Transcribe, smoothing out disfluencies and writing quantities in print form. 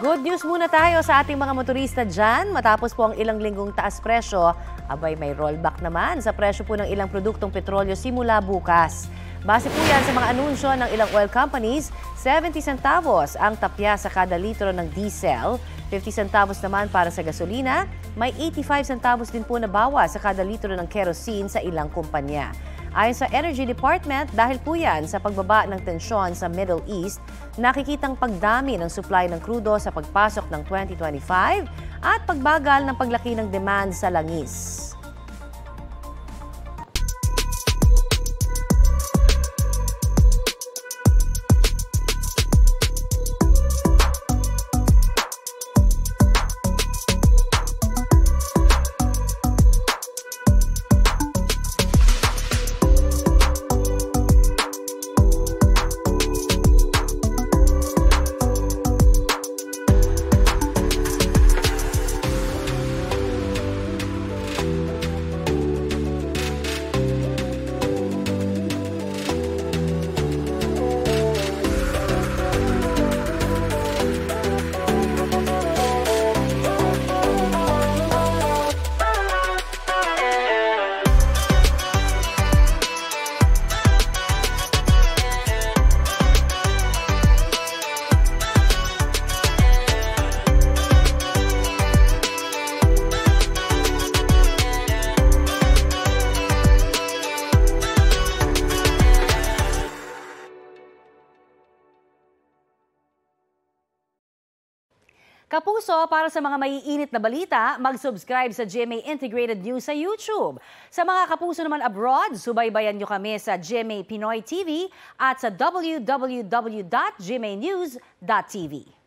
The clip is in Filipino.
Good news muna tayo sa ating mga motorista dyan. Matapos po ang ilang linggong taas presyo, abay may rollback naman sa presyo po ng ilang produktong petrolyo simula bukas. Base po yan sa mga anunsyo ng ilang oil companies, 70 centavos ang tapya sa kada litro ng diesel, 50 centavos naman para sa gasolina, may 85 centavos din po na bawas sa kada litro ng kerosene sa ilang kumpanya. Ayon sa Energy Department, dahil po yan sa pagbaba ng tensyon sa Middle East, nakikitang pagdami ng supply ng krudo sa pagpasok ng 2025 at pagbagal ng paglaki ng demand sa langis. Kapuso, para sa mga maiinit na balita, mag-subscribe sa GMA Integrated News sa YouTube. Sa mga kapuso naman abroad, subaybayan nyo kami sa GMA Pinoy TV at sa www.gmanews.tv.